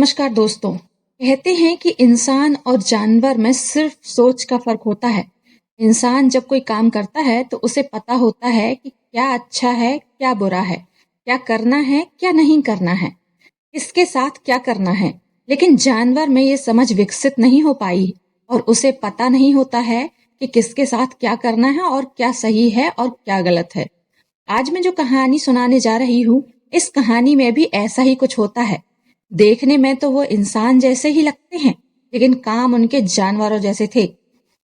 नमस्कार दोस्तों। कहते हैं कि इंसान और जानवर में सिर्फ सोच का फर्क होता है। इंसान जब कोई काम करता है तो उसे पता होता है कि क्या अच्छा है, क्या बुरा है, क्या करना है, क्या नहीं करना है, किसके साथ क्या करना है। लेकिन जानवर में ये समझ विकसित नहीं हो पाई और उसे पता नहीं होता है कि किसके साथ क्या करना है और क्या सही है और क्या गलत है। आज मैं जो कहानी सुनाने जा रही हूँ, इस कहानी में भी ऐसा ही कुछ होता है। देखने में तो वो इंसान जैसे ही लगते हैं, लेकिन काम उनके जानवरों जैसे थे।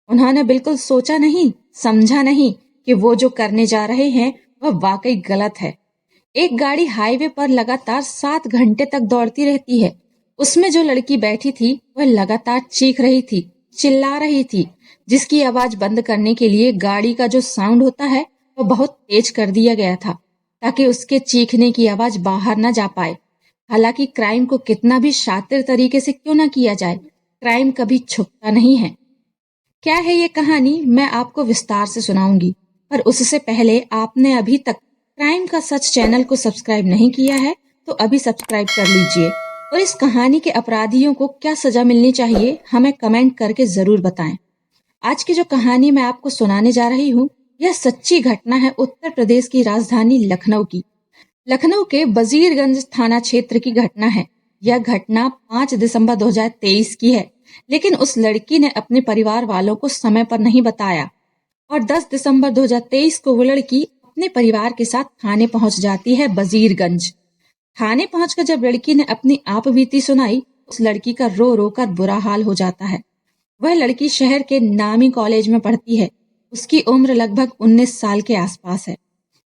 उन्होंने बिल्कुल सोचा नहीं, समझा नहीं कि वो जो करने जा रहे हैं वह वाकई गलत है। एक गाड़ी हाईवे पर लगातार 7 घंटे तक दौड़ती रहती है। उसमें जो लड़की बैठी थी वह लगातार चीख रही थी, चिल्ला रही थी, जिसकी आवाज बंद करने के लिए गाड़ी का जो साउंड होता है वह बहुत तेज कर दिया गया था, ताकि उसके चीखने की आवाज बाहर न जा पाए। हालांकि क्राइम को कितना भी शातिर तरीके से क्यों ना किया जाए, क्राइम कभी छुपता नहीं है। क्या है ये कहानी, मैं आपको विस्तार से सुनाऊंगी, पर उससे पहले आपने अभी तक क्राइम का सच चैनल को सब्सक्राइब नहीं किया है तो अभी सब्सक्राइब कर लीजिए और इस कहानी के अपराधियों को क्या सजा मिलनी चाहिए हमें कमेंट करके जरूर बताएं। आज की जो कहानी मैं आपको सुनाने जा रही हूँ, यह सच्ची घटना है उत्तर प्रदेश की राजधानी लखनऊ की। लखनऊ के वजीरगंज थाना क्षेत्र की घटना है। यह घटना 5 दिसंबर 2023 की है, लेकिन उस लड़की ने अपने परिवार वालों को समय पर नहीं बताया और 10 दिसंबर 2023 को वो लड़की अपने परिवार के साथ थाने पहुंच जाती है वजीरगंज। थाने पहुंचकर जब लड़की ने अपनी आप बीती सुनाई, उस लड़की का रो रो कर बुरा हाल हो जाता है। वह लड़की शहर के नामी कॉलेज में पढ़ती है। उसकी उम्र लगभग 19 साल के आसपास है।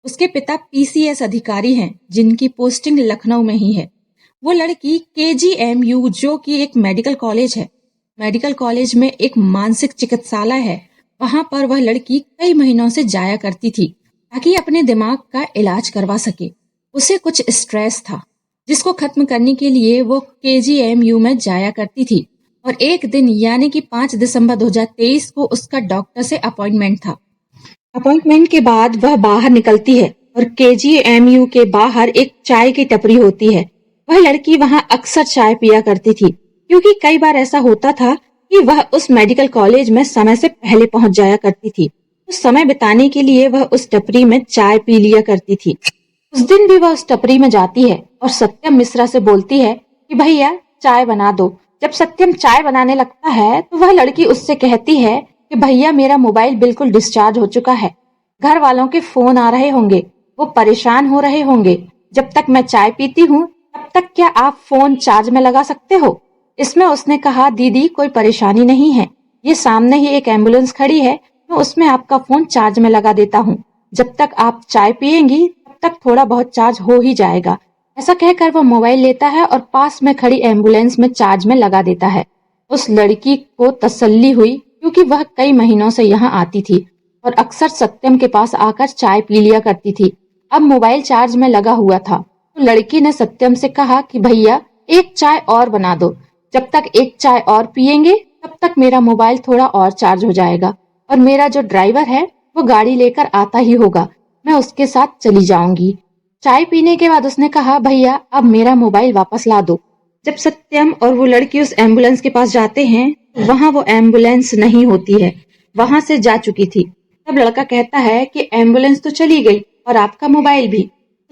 उसके पिता पीसीएस अधिकारी हैं, जिनकी पोस्टिंग लखनऊ में ही है। वो लड़की केजीएमयू, जो कि एक मेडिकल कॉलेज है, मेडिकल कॉलेज में एक मानसिक चिकित्सालय है, वहां पर वह लड़की कई महीनों से जाया करती थी ताकि अपने दिमाग का इलाज करवा सके। उसे कुछ स्ट्रेस था, जिसको खत्म करने के लिए वो केजीएमयू में जाया करती थी। और एक दिन यानी कि 5 दिसंबर 2023 को उसका डॉक्टर से अपॉइंटमेंट था। अपॉइंटमेंट के बाद वह बाहर निकलती है और केजीएमयू के बाहर एक चाय की टपरी होती है। वह लड़की वहां अक्सर चाय पिया करती थी, क्योंकि कई बार ऐसा होता था कि वह उस मेडिकल कॉलेज में समय से पहले पहुंच जाया करती थी। उस समय बिताने के लिए वह उस टपरी में चाय पी लिया करती थी। उस दिन भी वह उस टपरी में जाती है और सत्यम मिश्रा से बोलती है कि भैया चाय बना दो। जब सत्यम चाय बनाने लगता है तो वह लड़की उससे कहती है कि भैया मेरा मोबाइल बिल्कुल डिस्चार्ज हो चुका है, घर वालों के फोन आ रहे होंगे, वो परेशान हो रहे होंगे। जब तक मैं चाय पीती हूँ तब तक क्या आप फोन चार्ज में लगा सकते हो? इसमें उसने कहा, दीदी कोई परेशानी नहीं है, ये सामने ही एक एम्बुलेंस खड़ी है, मैं उसमें आपका फोन चार्ज में लगा देता हूँ। जब तक आप चाय पियेंगी तब तक थोड़ा बहुत चार्ज हो ही जाएगा। ऐसा कहकर वो मोबाइल लेता है और पास में खड़ी एम्बुलेंस में चार्ज में लगा देता है। उस लड़की को तसल्ली हुई, क्योंकि वह कई महीनों से यहाँ आती थी और अक्सर सत्यम के पास आकर चाय पी लिया करती थी। अब मोबाइल चार्ज में लगा हुआ था तो लड़की ने सत्यम से कहा कि भैया एक चाय और बना दो, जब तक एक चाय और पियेंगे तब तक मेरा मोबाइल थोड़ा और चार्ज हो जाएगा और मेरा जो ड्राइवर है वो गाड़ी लेकर आता ही होगा, मैं उसके साथ चली जाऊंगी। चाय पीने के बाद उसने कहा, भैया अब मेरा मोबाइल वापस ला दो। जब सत्यम और वो लड़की उस एम्बुलेंस के पास जाते हैं, वहां वो एम्बुलेंस नहीं होती है, वहां से जा चुकी थी। तब लड़का कहता है कि एम्बुलेंस तो चली गई और आपका मोबाइल भी।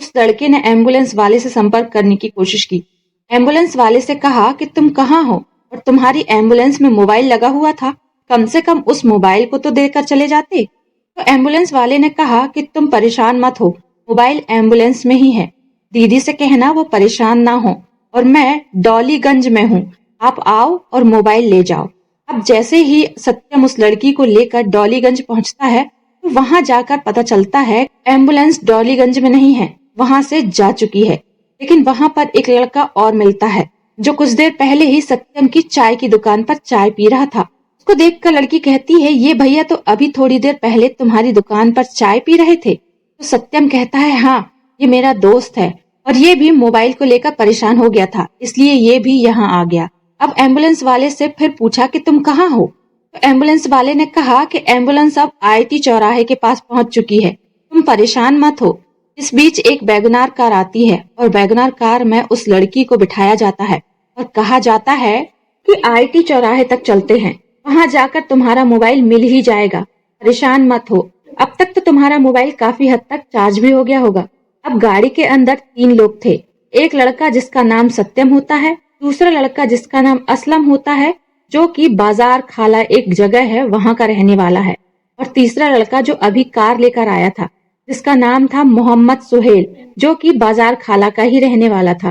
उस लड़के ने एम्बुलेंस वाले से संपर्क करने की कोशिश की। एम्बुलेंस वाले से कहा कि तुम कहाँ हो और तुम्हारी एम्बुलेंस में मोबाइल लगा हुआ था, कम से कम उस मोबाइल को तो देकर चले जाते। तो एम्बुलेंस वाले ने कहा कि तुम परेशान मत हो, मोबाइल एम्बुलेंस में ही है, दीदी से कहना वो परेशान ना हो और मैं डॉलीगंज में हूँ, आप आओ और मोबाइल ले जाओ। अब जैसे ही सत्यम उस लड़की को लेकर डॉलीगंज पहुंचता है तो वहां जाकर पता चलता है एम्बुलेंस डॉलीगंज में नहीं है, वहां से जा चुकी है। लेकिन वहां पर एक लड़का और मिलता है जो कुछ देर पहले ही सत्यम की चाय की दुकान पर चाय पी रहा था। उसको देखकर लड़की कहती है, ये भैया तो अभी थोड़ी देर पहले तुम्हारी दुकान पर चाय पी रहे थे। तो सत्यम कहता है, हाँ ये मेरा दोस्त है और ये भी मोबाइल को लेकर परेशान हो गया था, इसलिए ये भी यहाँ आ गया। अब एम्बुलेंस वाले से फिर पूछा कि तुम कहाँ हो? तो एम्बुलेंस वाले ने कहा कि एम्बुलेंस अब आईटी चौराहे के पास पहुंच चुकी है, तुम परेशान मत हो। इस बीच एक वैगनार कार आती है और वैगनार कार में उस लड़की को बिठाया जाता है। और कहा जाता है कि आईटी चौराहे तक चलते हैं, वहां जाकर तुम्हारा मोबाइल मिल ही जाएगा, परेशान मत हो। अब तक तो तुम्हारा मोबाइल काफी हद तक चार्ज भी हो गया होगा। अब गाड़ी के अंदर 3 लोग थे। एक लड़का जिसका नाम सत्यम होता है, दूसरा लड़का जिसका नाम असलम होता है जो कि बाजार खाला एक जगह है वहां का रहने वाला है, और तीसरा लड़का जो अभी कार लेकर आया था जिसका नाम था मोहम्मद सुहेल जो कि बाजार खाला का ही रहने वाला था।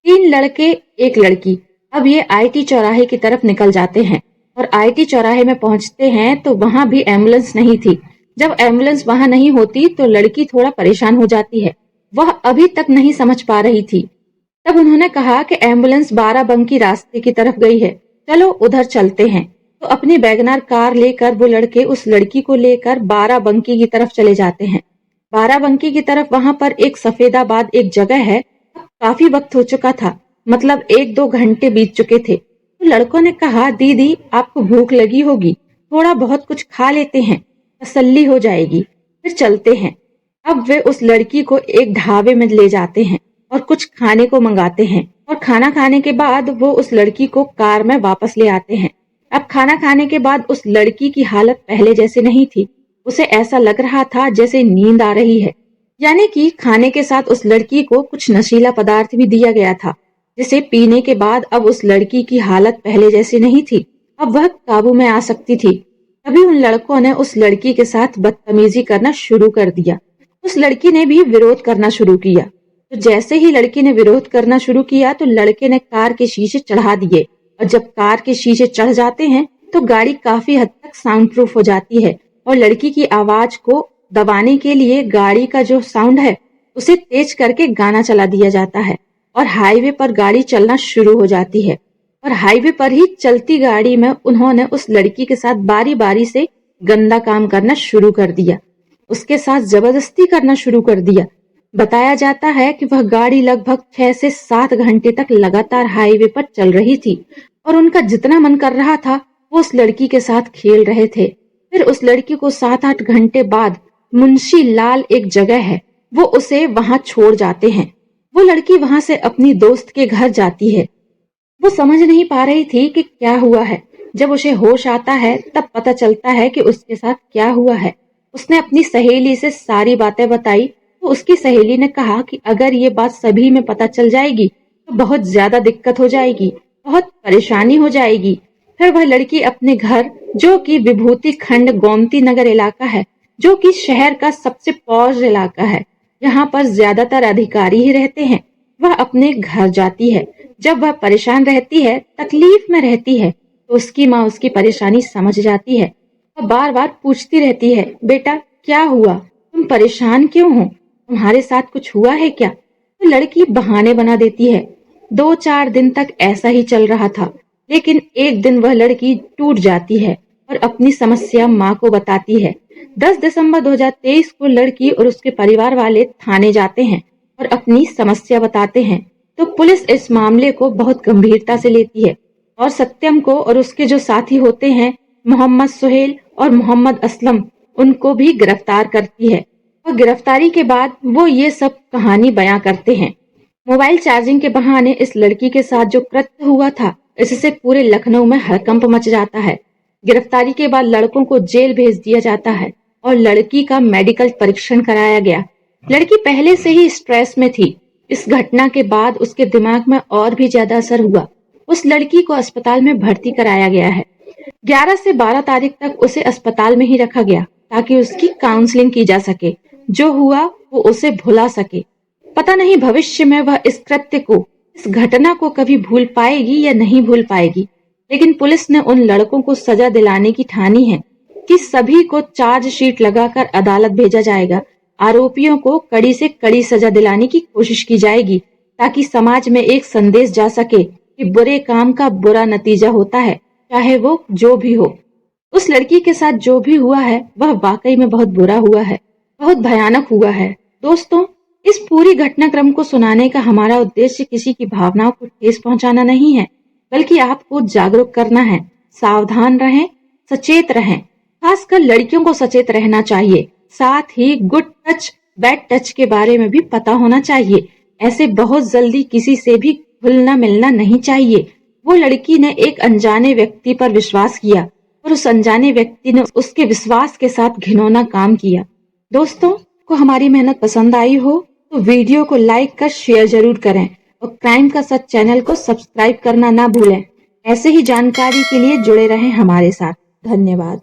3 लड़के, एक लड़की। अब ये आईटी चौराहे की तरफ निकल जाते हैं और आईटी चौराहे में पहुंचते हैं तो वहां भी एम्बुलेंस नहीं थी। जब एम्बुलेंस वहां नहीं होती तो लड़की थोड़ा परेशान हो जाती है। वह अभी तक नहीं समझ पा रही थी। तब उन्होंने कहा कि एम्बुलेंस बाराबंकी रास्ते की तरफ गई है, चलो उधर चलते हैं। तो अपनी वैगनर कार लेकर वो लड़के उस लड़की को लेकर बाराबंकी की तरफ चले जाते हैं। बाराबंकी की तरफ वहां पर एक सफेदाबाद एक जगह है। काफी वक्त हो चुका था, मतलब 1-2 घंटे बीत चुके थे। तो लड़कों ने कहा, दीदी आपको भूख लगी होगी, थोड़ा बहुत कुछ खा लेते हैं, तसल्ली हो जाएगी, फिर चलते हैं। अब वे उस लड़की को एक ढाबे में ले जाते हैं और कुछ खाने को मंगाते हैं, और खाना खाने के बाद वो उस लड़की को कार में वापस ले आते हैं। अब खाना खाने के बाद उस लड़की की हालत पहले जैसे नहीं थी। उसे ऐसा लग रहा था जैसे नींद आ रही है। यानी कि खाने के साथ उस लड़की को कुछ नशीला पदार्थ भी दिया गया था, जिसे पीने के बाद अब उस लड़की की हालत पहले जैसी नहीं थी। अब वह काबू में आ सकती थी। तभी उन लड़कों ने उस लड़की के साथ बदतमीजी करना शुरू कर दिया। उस लड़की ने भी विरोध करना शुरू किया। तो जैसे ही लड़की ने विरोध करना शुरू किया तो लड़के ने कार के शीशे चढ़ा दिए, और जब कार के शीशे चढ़ जाते हैं तो गाड़ी काफी हद तक साउंड प्रूफ हो जाती है, और लड़की की आवाज को दबाने के लिए गाड़ी का जो साउंड है उसे तेज करके गाना चला दिया जाता है, और हाईवे पर गाड़ी चलना शुरू हो जाती है। और हाईवे पर ही चलती गाड़ी में उन्होंने उस लड़की के साथ बारी बारी से गंदा काम करना शुरू कर दिया, उसके साथ जबरदस्ती करना शुरू कर दिया। बताया जाता है कि वह गाड़ी लगभग 6 से 7 घंटे तक लगातार हाईवे पर चल रही थी, और उनका जितना मन कर रहा था वो उस लड़की के साथ खेल रहे थे। फिर उस लड़की को 7-8 घंटे बाद मुंशी लाल एक जगह है, वो उसे वहां छोड़ जाते हैं। वो लड़की वहां से अपनी दोस्त के घर जाती है। वो समझ नहीं पा रही थी कि क्या हुआ है। जब उसे होश आता है तब पता चलता है कि उसके साथ क्या हुआ है। उसने अपनी सहेली से सारी बातें बताई तो उसकी सहेली ने कहा कि अगर ये बात सभी में पता चल जाएगी तो बहुत ज्यादा दिक्कत हो जाएगी, बहुत परेशानी हो जाएगी। फिर वह लड़की अपने घर, जो कि विभूति खंड गोमती नगर इलाका है, जो कि शहर का सबसे पॉश इलाका है, यहाँ पर ज्यादातर अधिकारी ही रहते हैं, वह अपने घर जाती है। जब वह परेशान रहती है, तकलीफ में रहती है, तो उसकी माँ उसकी परेशानी समझ जाती है और बार बार पूछती रहती है, बेटा क्या हुआ, तुम परेशान क्यों हो, तुम्हारे साथ कुछ हुआ है क्या? तो लड़की बहाने बना देती है। 2-4 दिन तक ऐसा ही चल रहा था, लेकिन एक दिन वह लड़की टूट जाती है और अपनी समस्या माँ को बताती है। 10 दिसंबर 2023 को लड़की और उसके परिवार वाले थाने जाते हैं और अपनी समस्या बताते हैं। तो पुलिस इस मामले को बहुत गंभीरता से लेती है और सत्यम को और उसके जो साथी होते हैं, मोहम्मद सुहेल और मोहम्मद असलम, उनको भी गिरफ्तार करती है। और गिरफ्तारी के बाद वो ये सब कहानी बयां करते हैं। मोबाइल चार्जिंग के बहाने इस लड़की के साथ जो कृत्य हुआ था, इससे पूरे लखनऊ में हड़कंप मच जाता है। गिरफ्तारी के बाद लड़कों को जेल भेज दिया जाता है और लड़की का मेडिकल परीक्षण कराया गया। लड़की पहले से ही स्ट्रेस में थी। इस घटना के बाद उसके दिमाग में और भी ज्यादा असर हुआ। उस लड़की को अस्पताल में भर्ती कराया गया है। 11 से 12 तारीख तक उसे अस्पताल में ही रखा गया ताकि उसकी काउंसलिंग की जा सके। जो हुआ वो उसे भुला सके। पता नहीं भविष्य में वह इस कृत्य को, इस घटना को कभी भूल पाएगी या नहीं भूल पाएगी। लेकिन पुलिस ने उन लड़कों को सजा दिलाने की ठानी है कि सभी को चार्जशीट लगाकर अदालत भेजा जाएगा। आरोपियों को कड़ी से कड़ी सजा दिलाने की कोशिश की जाएगी ताकि समाज में एक संदेश जा सके कि बुरे काम का बुरा नतीजा होता है, चाहे वो जो भी हो। उस लड़की के साथ जो भी हुआ है वह वाकई में बहुत बुरा हुआ है, बहुत भयानक हुआ है। दोस्तों, इस पूरी घटनाक्रम को सुनाने का हमारा उद्देश्य किसी की भावनाओं को ठेस पहुंचाना नहीं है, बल्कि आपको जागरूक करना है। सावधान रहें, सचेत रहें। खासकर लड़कियों को सचेत रहना चाहिए। साथ ही गुड टच, बैड टच के बारे में भी पता होना चाहिए। ऐसे बहुत जल्दी किसी से भी घुलना मिलना नहीं चाहिए। वो लड़की ने एक अनजाने व्यक्ति पर विश्वास किया और उस अनजाने व्यक्ति ने उसके विश्वास के साथ घिनौना काम किया। दोस्तों को हमारी मेहनत पसंद आई हो तो वीडियो को लाइक कर शेयर जरूर करें और क्राइम का सच चैनल को सब्सक्राइब करना ना भूलें। ऐसे ही जानकारी के लिए जुड़े रहें हमारे साथ। धन्यवाद।